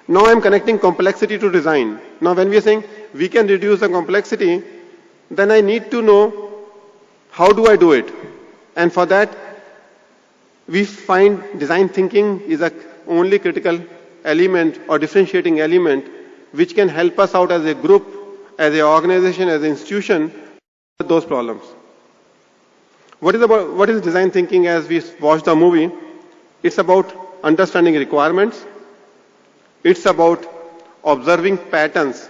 Now I'm connecting complexity to design. Now when we are saying we can reduce the complexity, then I need to know how do I do it. And for that, we find design thinking is a only critical element or differentiating element which can help us out as a group, as an organization, as an institution with those problems. What is design thinking as we watch the movie? It's about understanding requirements. It's about observing patterns.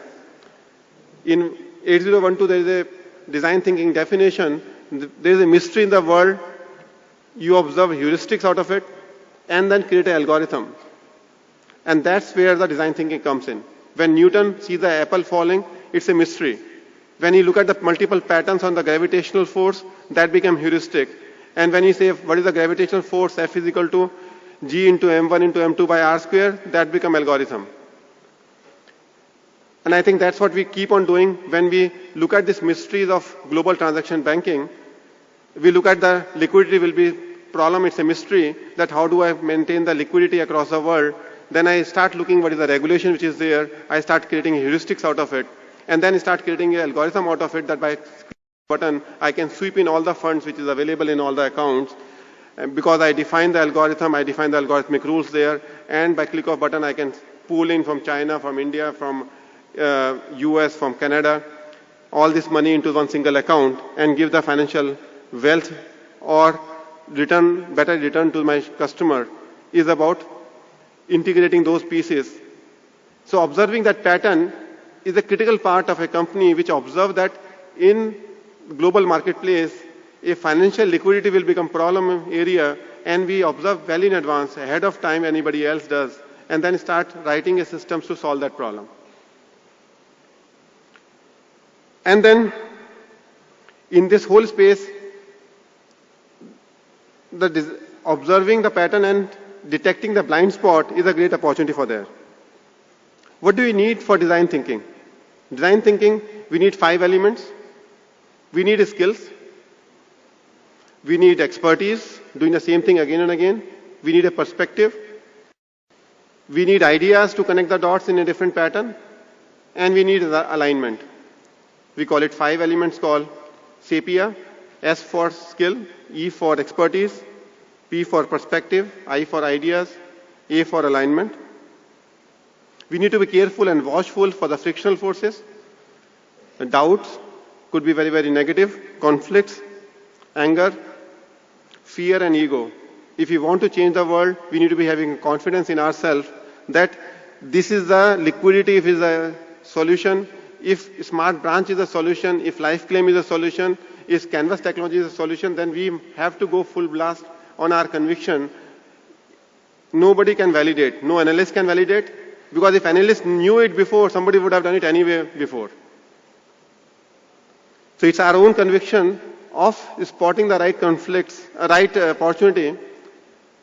In 8012, there is a design thinking definition. There is a mystery in the world. You observe heuristics out of it and then create an algorithm. And that's where the design thinking comes in. When Newton sees the apple falling, it's a mystery. When you look at the multiple patterns on the gravitational force, that becomes heuristic. And when you say, what is the gravitational force? F is equal to G into M1 into M2 by R square, that becomes algorithm. And I think that's what we keep on doing when we look at these mysteries of global transaction banking. We look at the liquidity will be problem, it's a mystery, that how do I maintain the liquidity across the world. Then I start looking what is the regulation which is there. I start creating heuristics out of it. And then I start creating an algorithm out of it that by button I can sweep in all the funds which is available in all the accounts. And because I define the algorithm, I define the algorithmic rules there. And by click of button I can pull in from China, from India, from US, from Canada, all this money into one single account and give the financial wealth or better return to my customer is about integrating those pieces. So observing that pattern is a critical part of a company which observe that in global marketplace, a financial liquidity will become problem area and we observe well in advance, ahead of time anybody else does, and then start writing a system to solve that problem. And then in this whole space, observing the pattern and detecting the blind spot is a great opportunity for there. What do we need for design thinking? Design thinking, we need 5 elements. We need skills. We need expertise, doing the same thing again and again. We need a perspective. We need ideas to connect the dots in a different pattern. And we need the alignment. We call it 5 elements called SAPIA. S for skill, E for expertise, P for perspective, I for ideas, A for alignment. We need to be careful and watchful for the frictional forces. The doubts could be very, very negative. Conflicts, anger, fear and ego. If we want to change the world, we need to be having confidence in ourselves that this is the liquidity is a solution. If smart branch is a solution, if life claim is a solution, if canvas technology is a solution, then we have to go full blast on our conviction. Nobody can validate. No analyst can validate. Because if analysts knew it before, somebody would have done it anyway before. So it's our own conviction of spotting the right conflicts, right opportunity.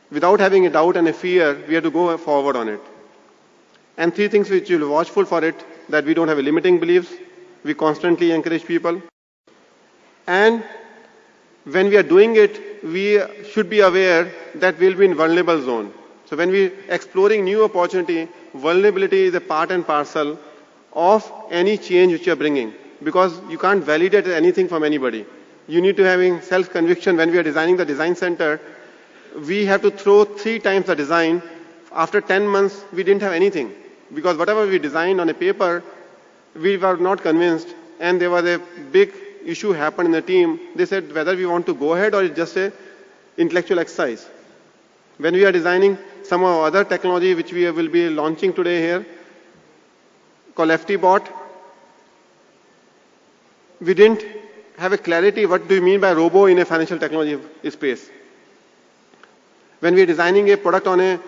Without having a doubt and a fear, we have to go forward on it. And 3 things which you'll watchful for it, that we don't have a limiting beliefs. We constantly encourage people. And when we are doing it, we should be aware that we'll be in vulnerable zone. So when we exploring new opportunity, vulnerability is a part and parcel of any change which you are bringing. Because you can't validate anything from anybody. You need to having self-conviction. When we are designing the design center, we have to throw 3 times the design. After 10 months, we didn't have anything. Because whatever we designed on a paper, we were not convinced. And there was a big issue happened in the team. They said whether we want to go ahead or it's just a intellectual exercise. When we are designing some other technology which we will be launching today here, called FTBot, we didn't have a clarity what do you mean by robo in a financial technology space. When we are designing a product on a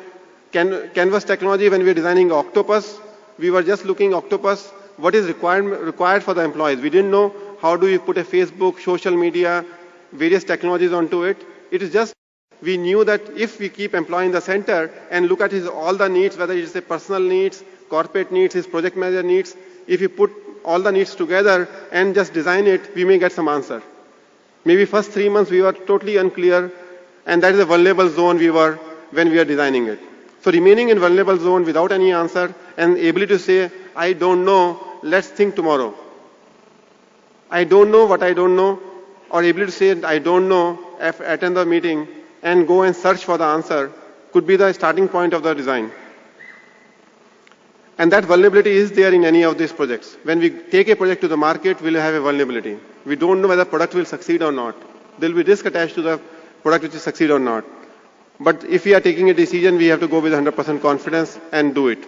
canvas technology, when we are designing Octopus, we were just looking Octopus, what is required for the employees. We didn't know how do you put a Facebook, social media, various technologies onto it. It is just, we knew that if we keep employee in the center and look at his all the needs, whether it's a personal needs, corporate needs, his project manager needs, if you put all the needs together and just design it, we may get some answer. Maybe first 3 months we were totally unclear, and that is a vulnerable zone we were when we are designing it. So remaining in vulnerable zone without any answer and ability to say, I don't know, let's think tomorrow. I don't know what I don't know, or ability to say, I don't know, attend the meeting and go and search for the answer could be the starting point of the design. And that vulnerability is there in any of these projects. When we take a project to the market, we'll have a vulnerability. We don't know whether the product will succeed or not. There will be risk attached to the product which will succeed or not. But if we are taking a decision, we have to go with 100% confidence and do it.